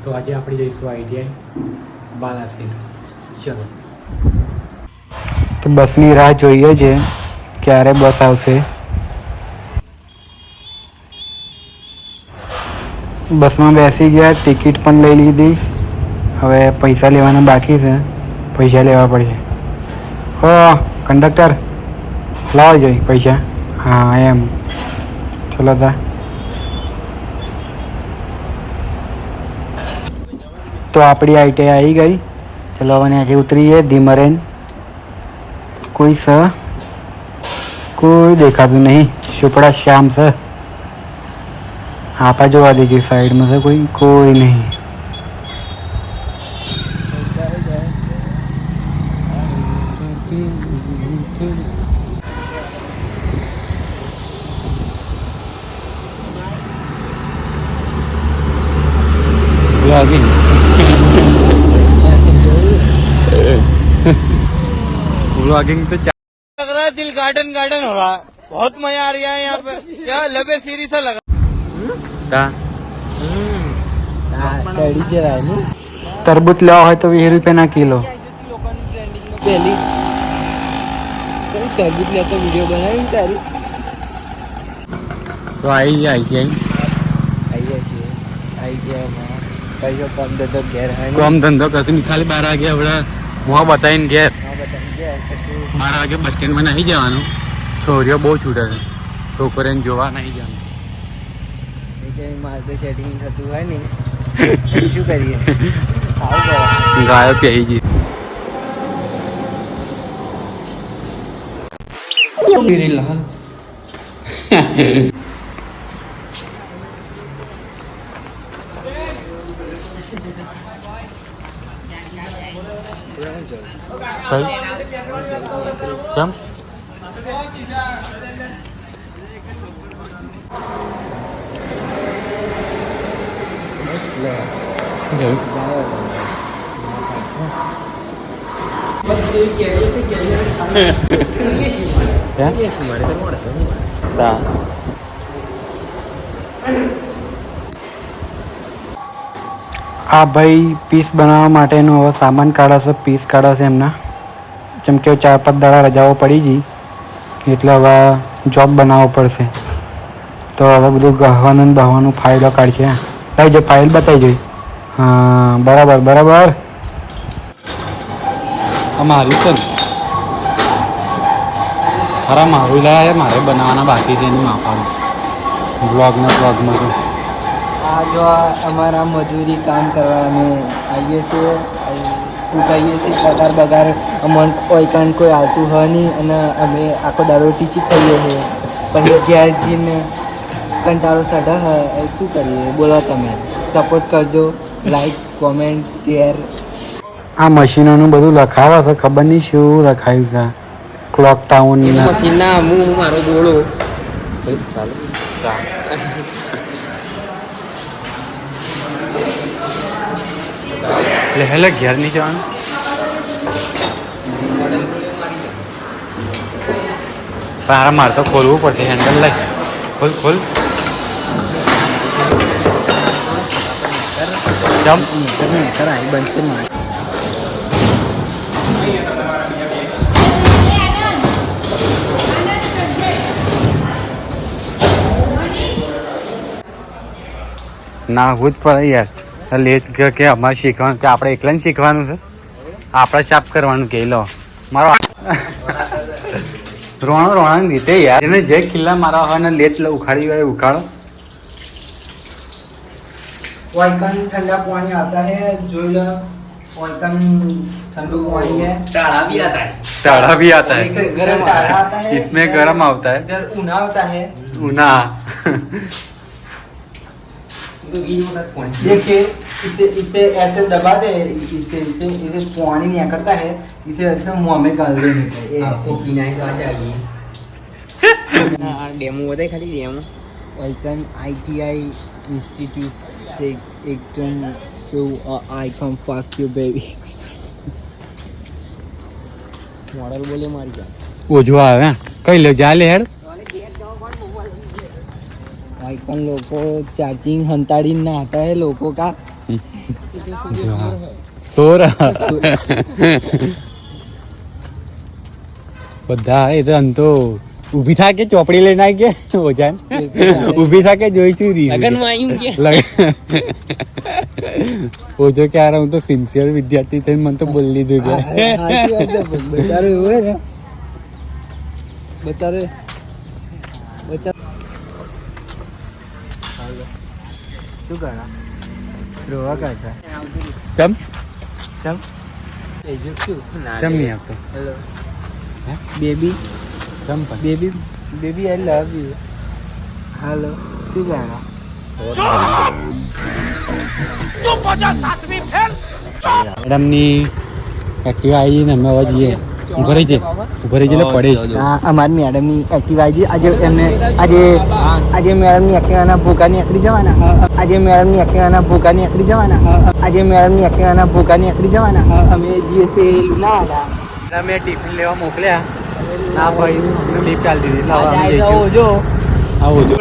તો આજે આપણે જઈશું ITI બાલાસિર. ચલો. તો બસની રાહ જોઈએ છે ક્યારે બસ આવશે. બસમાં બેસી ગયા, ટિકિટ પણ લઈ લીધી. હવે પૈસા લેવાના બાકી છે, પૈસા લેવા પડશે. હો કંડક્ટર લાવો જોઈએ પૈસા. હા એમ ચલો તા. તો આપણી ITI આવી ગઈ. ચલો હવે ત્યાંથી ઉતરીએ. ધીમરેન કોઈ દેખાતું નહીં. શુપડા શ્યામ છે. આપા જોવા દેજે સાઈડમાં છે કોઈ નહીં. व्लॉगिंग तो लग रहा है दिल गार्डन गार्डन हो रहा है. बहुत मजा आ रहा है यहाँ पे. क्या लबे सीरी सा लगा. તરબૂચ લેવા હોય તો 20 રૂપિયાના કિલો. तरबूज लेते वीडियो बनाई तारी. तो आई ITI કામ ધંધો કશું ખાલી 12 વાગે આપણે મોં બતાવીને ઘેર 12 વાગે બસ સ્ટેન્ડમાં નહીં જવાનું. છોરીઓ બહુ છૂટે છે, છોકરીઓને જોવા નહીં જવાનું. મારે તો સેટિંગ થતું હોય ને શું કરીએ. ગાયો પહેરી ગઈ. લાલ કેમ આ ભાઈ પીસ બનાવવા માટેનો હવે સામાન કાઢશે, પીસ કાઢશે એમના. જેમ કે 4-5 દાડા રજાઓ પડી ગઈ એટલે હવે જોબ બનાવવો પડશે. તો હવે બધું ગહવાનું ફાઇલો કાઢશે. લઈ જો ફાઇલ બતાવી જોઈ. હા બરાબર. અમારી છે ને ખરા મારું લાયા મારે બનાવવાના બાકી છે એની માપાનું બ્લોગમાં તો. આ જો અમારા મજૂરી કામ કરવા અમે આવીએ છીએ, ઉઠાવીએ છીએ. પગાર અમને કોઈ આવતું હોય નહીં અને અમે આખો દાડો ટીચી ખાઈએ છીએ. પછી ઘેર જઈને કંટાળો સઢા હોય શું કરીએ બોલો. તમે સપોર્ટ કરજો, લાઈક કોમેન્ટ શેર. આ મશીનોનું બધું લખાવે છે, ખબર નહીં શું લખાયું છે. ક્લોક ટાઉન મશીનના હું મારો ગોળો ચાલો. એટલે ઘેર નહીં જવાનું. તારા મારે તો ખોલવું પડશે. હેન્ડલ લઈ ખોલ જમ બનશે. ના હું જ પડે યાર. લેટ કે અમારે શીખવાનું કે આપણે એકલાને શીખવાનું છે, આપણે સાફ કરવાનું કે લો મારો રોણાની રીતે યાર. એને જે ખીલ્લા મારા હોય ને લેટ ઉખાડી હોય ઉખાડો. वाइकन ठंडा पानी आता है जो वाइकन ठंडू पानी है. टाढ़ा भी आता है गरम टाढ़ा आता है. इसमें गरम आता है. इधर ऊना होता है. ऊना देखिए इसे ऐसे दबा दे. इसे पानी नहीं करता है. इसे एकदम मुंह में डाल देने का. आपको पीना है तो आ जाइए. डेमो होता है खाली डेमो. वाइकन ITI इंस्टीट्यूट से एकदम so I can fuck you baby. Model बोले मारी जा. ઓછું આવે કઈ લે જા લે હેડ. वाइकन लोगों चार्जिंग हंताड़ी ना आता है लोगों का. સોર બધા એ તો આમ તો ઊભી થા કે ચોપડી લઈને આવી કે ઓજાન ઊભી થા કે જોઈશું રી ઓજો કે યાર હું તો સિન્સિયર વિદ્યાર્થી થઈને મને તો બોલી લીધું કે બચારો એવું હોય ને બચારો શું કરા રોવા કાઢા ચમ ચમ ચમ નહીં આપતો હેલો બેબી ચમ પણ baby baby I love you hello શું કરા મેડમની એક્ટિવા આવી ને અમે હવે જઈએ ઉભો રહી જાય પડે છે અમારી મેડમની એક્ટિવા આવી આજે એમને આજે મેડમની એક્ટિવાના ભૂકા નીકળી જવાના આજે મેડમની એક્ટિવાના ભૂકા નીકળી જવાના આજે મેડમની એક્ટિવાના ભૂકા નીકળી જવાના અમે જઈએ છીએ લુણાવાડા મેં ટિફિન લેવા મોકલ્યા ના ભાઈ અમને લીફ ચાલતી હતી એટલે હવે અમે જઈશું. આવો જો આવો જો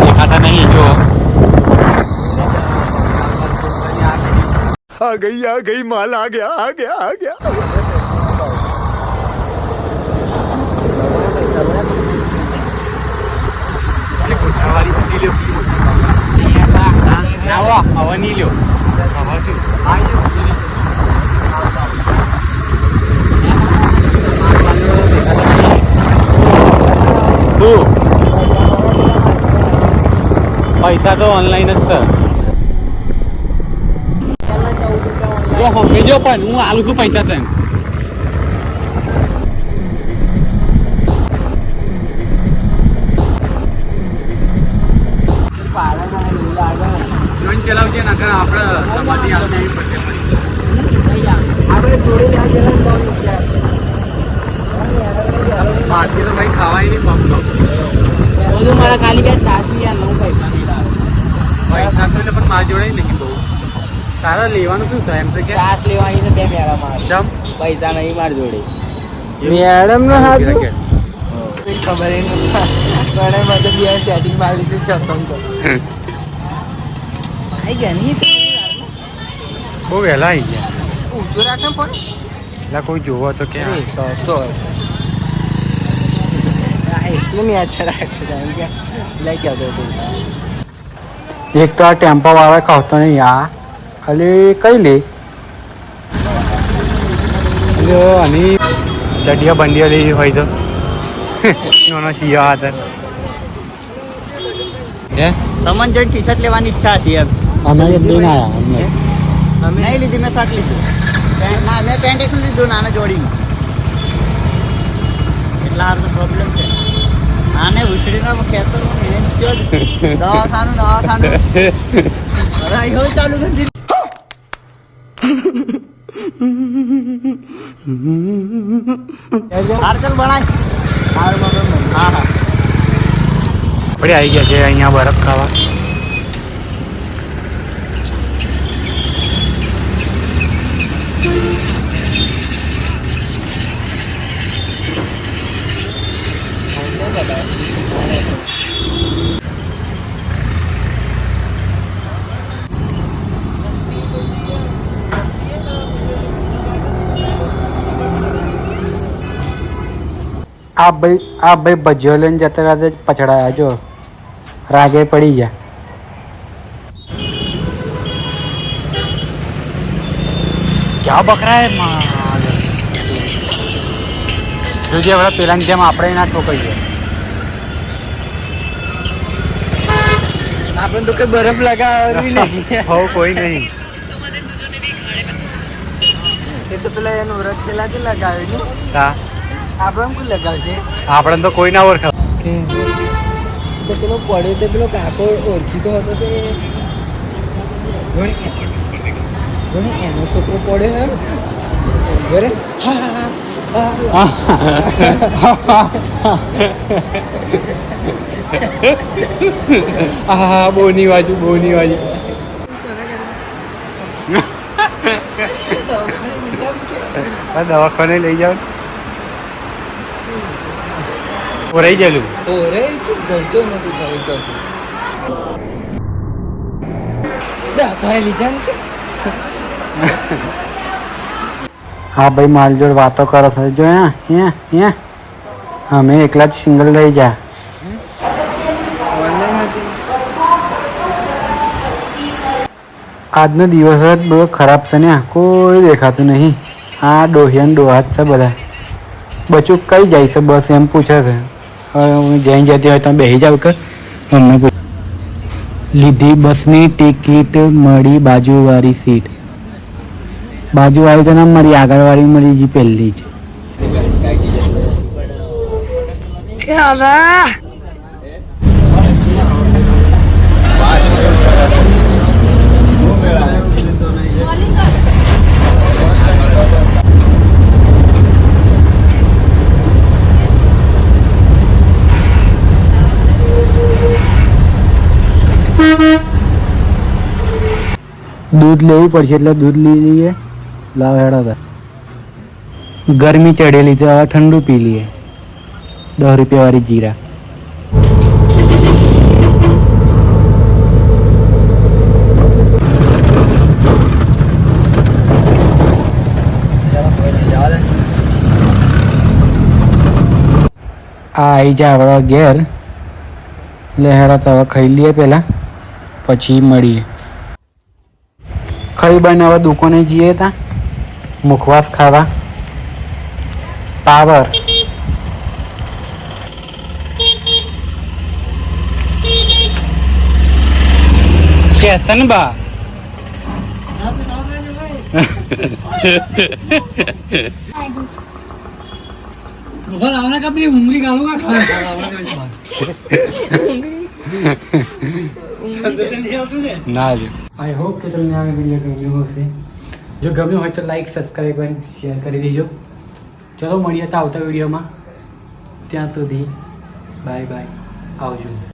દેખાતા નહીં જો आ गई माल आ गया હવે નહીં લ્યો શું પૈસા તો ઓનલાઈન જ છે જો બીજો પણ હું આલું છું પૈસા તને જોઈને ચલાવજે ને આપણે સમાધિ આપવી પડશે આપણે જોડે બહારથી તો ભાઈ ખાવાય નહીં પગ બધું મારા ખાલી કે સાસી યા નવ પૈસા નહીં લાવે પૈસા તો એટલે પણ મારા જોડે નહીં બહુ તારા લેવાનું શું થાય એમ તો કે સાસ લેવાની છે તે મેળા મારે જમ પૈસા નહીં મારી જોડે મેડમ નો હાથ ખબર નહીં પણ બધું બે સેટિંગ મારી છે ચસમ તો આઈ ગયા નહીં બહુ વહેલા આવી ગયા ઊંચું રાખે પણ એટલે કોઈ જોવો તો કે એટલે મેં અચ્છા રાખે કારણ કે લઈ ગયો હતો એક તો આ ટેમ્પો વાળા કહતો નહીં આ ખાલી કઈ લે અને ચડિયા બંડિયા લેવી હોય તો નાનો શિયા હતા હે તમને જો ટી શર્ટ લેવાની ઈચ્છા હતી એમ અમે લઈને આવ્યા અમને નહીં લીધી મેં શર્ટ લીધી ના મેં પેન્ટ એકલું લીધું નાના જોડીમાં એટલા હાર તો પ્રોબ્લેમ છે આને ઉછળીને ખેતો દવાખાનું એવું ચાલુ કરી દીધું હાર ચાલ બનાય હા હા આપણે આવી ગયા છે અહીંયા બરફ ખાવા આ ભાઈ ભજીયો લઈને જતા રાતે પછડાયા જો રાગે પડી ગયા ક્યાં બકરા હે જોજે હવે પેલાની જેમ આપણે ના ઠોકાઈએ આપણે તો કઈ બરફ લગાવવી નહીં હો કોઈ નહીં એ તો પેલા એનું વ્રત પેલાથી લગાવે ને હા આપણે કોઈ લગાવશે આપણે તો કોઈ ના ઓળખાવ તો પેલો પડ્યો તો પેલો કાકો ઓળખીતો હતો તે એનો છોકરો પડ્યો હે બરે હા બોની બાજુ તો દવાખાને લઈ જાવ ઓરાઈ ગયેલું ઓરે શું ગમતો નથી થયું કશું દવાખાને લઈ જાવ કે હા ભાઈ મારી જોડે વાતો કરો છો જો અમે એકલા જ સિંગલ રહી જા આજનો દિવસ જ બહુ ખરાબ છે ને કોઈ દેખાતું નહીં આ ડોહિયા ડોહા જ છે બધા બચું કઈ જાય છે બસ એમ પૂછે છે હવે હું જઈ જતી હોય તો બેસી જાવ કે અમને લીધી બસની ટિકિટ મળી બાજુવાળી સીટ બાજુવાળી તો ના મળી આગળવાળી મળી જે પહેલી જ દૂધ લેવું પડશે એટલે દૂધ લઈ લઈએ લાવ હેડા હતા ગરમી ચડેલી તો હવે ઠંડુ પી લઈએ 10 રૂપિયાવાળી જીરા આ આવી જાય આપણા ઘેર એટલે હેડા તો હવે ખાઈ લઈએ પહેલાં પછી મળીએ ખાઈ બાઈને હવે દુકાને જઈએ તા મુખવાસ ખાવા પાવર કેસન બા ના જ આઈ હોપ કે તમને આ વિડીયો ગમ્યો હશે જો ગમ્યો હોય તો લાઈક સબસ્ક્રાઈબ અને શેર કરી દેજો ચલો મળીએ તો આવતા વિડીયોમાં ત્યાં સુધી બાય બાય આવજો